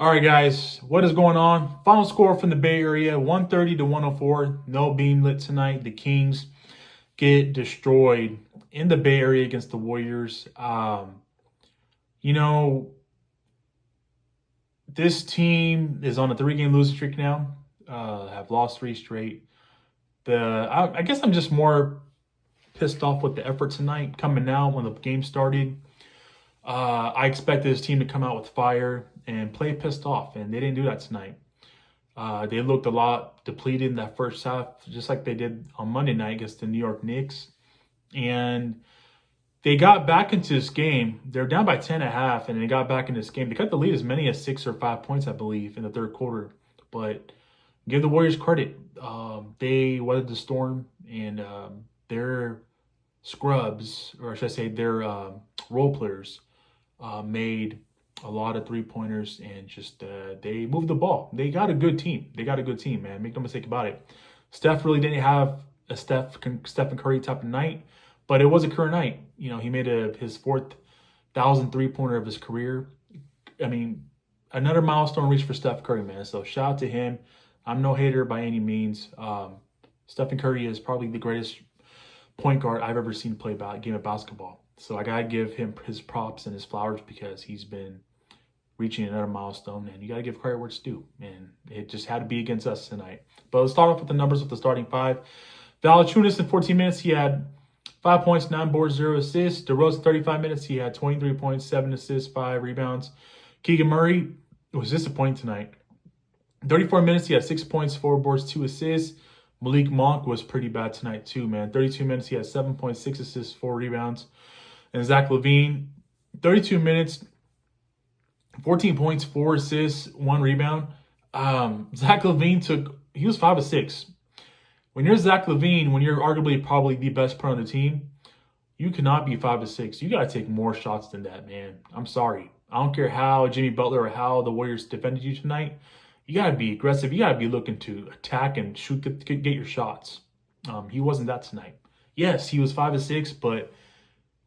All right, guys, what is going on? Final score from the Bay Area, 130 to 104. No beam lit tonight. The Kings get destroyed in the Bay Area against the Warriors. You know, this team is on a 3-game losing streak now. Have lost 3 straight. I guess I'm just more pissed off with the effort tonight coming out when the game started. I expected this team to come out with fire and play pissed off, and they didn't do that tonight. They looked a lot depleted in that first half, just like they did on Monday night against the New York Knicks. And they got back into this game. They're down by 10 and a half, and they got back in this game. They cut the lead as many as 6 or 5 points, I believe, in the third quarter. But give the Warriors credit. They weathered the storm, and their scrubs, or should I say their role players, made a lot of 3-pointers and just they moved the ball. They got a good team. Man. Make no mistake about it. Steph really didn't have a Stephen Curry type of night, but it was a Curry night. You know, he made his 4,000 3-pointer of his career. I mean, another milestone reached for Steph Curry, man. So shout out to him. I'm no hater by any means. Stephen Curry is probably the greatest point guard I've ever seen play a game of basketball. So I gotta give him his props and his flowers because he's been reaching another milestone, and you gotta give credit where it's due. And it just had to be against us tonight. But let's start off with the numbers with the starting five. Valanciunas in 14 minutes, he had 5 points, 9 boards, 0 assists. DeRozan 35 minutes, he had 23 points, 7 assists, 5 rebounds. Keegan Murray was disappointing tonight. 34 minutes, he had 6 points, 4 boards, 2 assists. Malik Monk was pretty bad tonight too, man. 32 minutes, he had 7 points, 6 assists, 4 rebounds. And Zach LaVine, 32 minutes, 14 points, 4 assists, 1 rebound. Zach LaVine he was 5 of 6. When you're Zach LaVine, when you're arguably probably the best player on the team, you cannot be 5 of 6. You got to take more shots than that, man. I'm sorry. I don't care how Jimmy Butler or how the Warriors defended you tonight. You got to be aggressive. You got to be looking to attack and shoot, get your shots. He wasn't that tonight. Yes, he was 5 of 6, but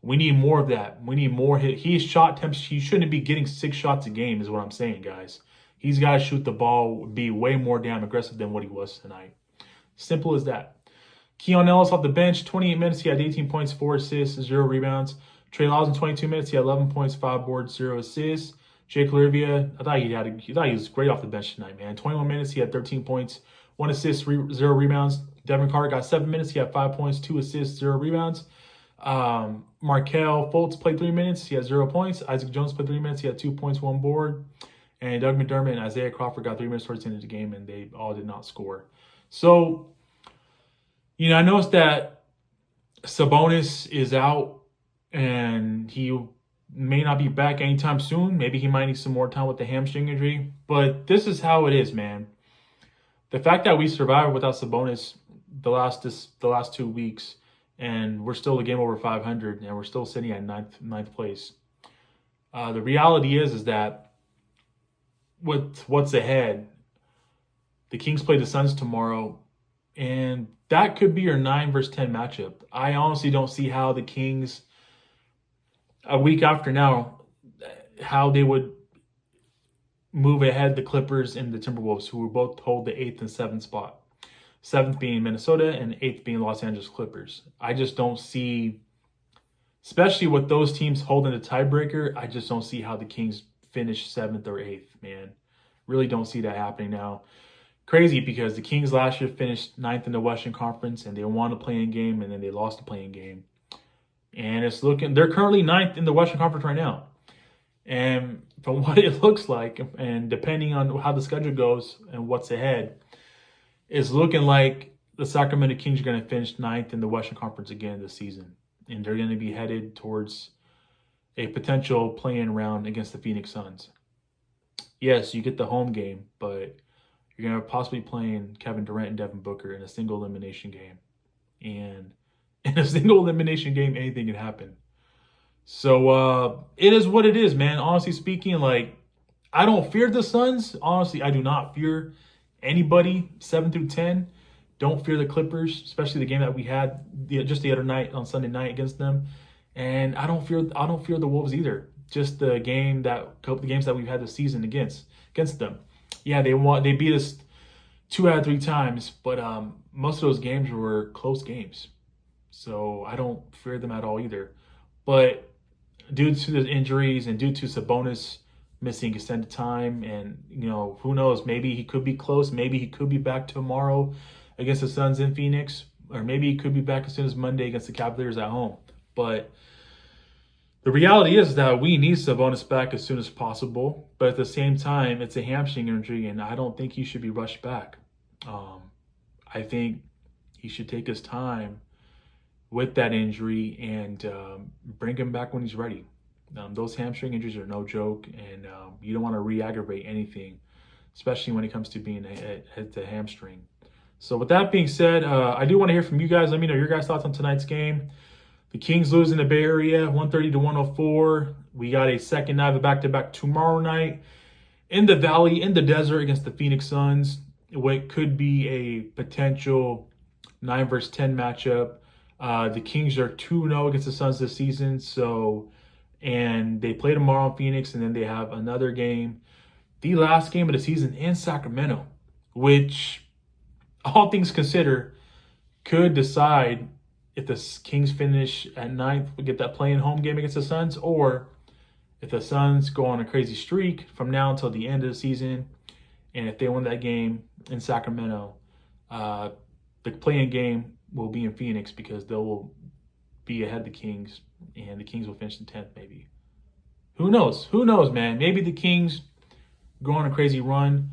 we need more of that. We need more hit. He shouldn't be getting 6 shots a game is what I'm saying, guys. He's got to shoot the ball, be way more damn aggressive than what he was tonight. Simple as that. Keon Ellis off the bench, 28 minutes. He had 18 points, 4 assists, 0 rebounds. Trey Lyles in 22 minutes. He had 11 points, 5 boards, 0 assists. Jake Olivia, I thought he was great off the bench tonight, man. 21 minutes. He had 13 points, 1 assist, 0 rebounds. Devin Carter got 7 minutes. He had 5 points, 2 assists, 0 rebounds. Markelle Fultz played 3 minutes. He had 0 points. Isaac Jones played 3 minutes. He had 2 points, 1 board. And Doug McDermott and Isaiah Crawford got 3 minutes towards the end of the game, and they all did not score. So, I noticed that Sabonis is out, and he may not be back anytime soon. Maybe he might need some more time with the hamstring injury. But this is how it is, man. The fact that we survived without Sabonis the last 2 weeks, and we're still a game over 500, and we're still sitting at ninth place. The reality is that with what's ahead, the Kings play the Suns tomorrow, and that could be your 9 versus 10 matchup. I honestly don't see how the Kings, a week after now, how they would move ahead the Clippers and the Timberwolves, who will both hold the 8th and 7th spot. 7th being Minnesota and 8th being Los Angeles Clippers. I just don't see, especially with those teams holding the tiebreaker, I just don't see how the Kings finish 7th or 8th, man. Really don't see that happening now. Crazy, because the Kings last year finished 9th in the Western Conference, and they won a play-in game, and then they lost a play-in game. And they're currently 9th in the Western Conference right now. And from what it looks like, and depending on how the schedule goes and what's ahead, it's looking like the Sacramento Kings are going to finish 9th in the Western Conference again this season. And they're going to be headed towards a potential play-in round against the Phoenix Suns. Yes, you get the home game, but you're going to possibly playing Kevin Durant and Devin Booker in a single elimination game. And in a single elimination game, anything can happen. So it is what it is, man. Honestly speaking, I don't fear the Suns. Honestly, I do not fear anybody 7 through 10. Don't fear the Clippers, especially the game that we had just the other night on Sunday night against them. And I don't fear the Wolves either. just the couple of games that we've had this season against them. Yeah, they beat us 2 out of 3 times, but most of those games were close games. So I don't fear them at all either. But due to the injuries and due to Sabonis missing extended time, and who knows, maybe he could be close, maybe he could be back tomorrow against the Suns in Phoenix, or maybe he could be back as soon as Monday against the Cavaliers at home. But the reality is that we need Sabonis back as soon as possible. But at the same time, it's a hamstring injury, and I don't think he should be rushed back. I think he should take his time with that injury and bring him back when he's ready. Those hamstring injuries are no joke, and you don't want to re-aggravate anything, especially when it comes to being a hamstring. So with that being said, I do want to hear from you guys. Let me know your guys' thoughts on tonight's game. The Kings lose in the Bay Area, 130-104. We got a second night of a back-to-back tomorrow night in the Valley, in the desert, against the Phoenix Suns. What could be a potential 9 versus 10 matchup. The Kings are 2-0 against the Suns this season. And they play tomorrow in Phoenix, and then they have another game, the last game of the season in Sacramento, which, all things considered, could decide if the Kings finish at 9th, we get that play-in home game against the Suns, or if the Suns go on a crazy streak from now until the end of the season, and if they win that game in Sacramento, the play-in game will be in Phoenix because they will be ahead of the Kings, and the Kings will finish in 10th maybe. Who knows? Who knows, man? Maybe the Kings go on a crazy run,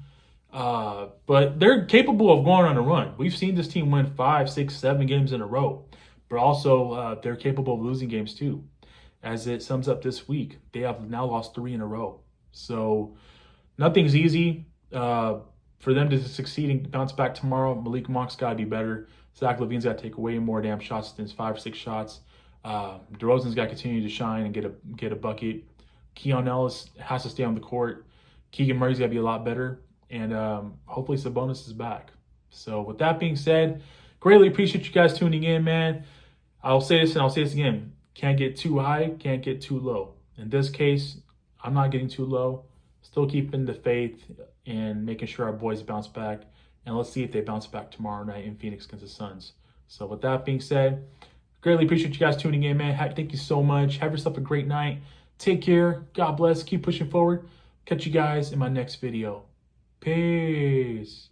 but they're capable of going on a run. We've seen this team win 5, 6, 7 games in a row, but also they're capable of losing games too. As it sums up this week, they have now lost 3 in a row. So nothing's easy. For them to succeed and bounce back tomorrow, Malik Monk's got to be better. Zach LaVine's got to take way more damn shots than his 5 or 6 shots. DeRozan's got to continue to shine and get a bucket. Keon Ellis has to stay on the court. Keegan Murray's got to be a lot better. And hopefully Sabonis is back. So with that being said, greatly appreciate you guys tuning in, man. I'll say this and I'll say this again. Can't get too high, can't get too low. In this case, I'm not getting too low. Still keeping the faith and making sure our boys bounce back. And let's see if they bounce back tomorrow night in Phoenix against the Suns. So with that being said, greatly appreciate you guys tuning in, man. Thank you so much. Have yourself a great night. Take care. God bless. Keep pushing forward. Catch you guys in my next video. Peace.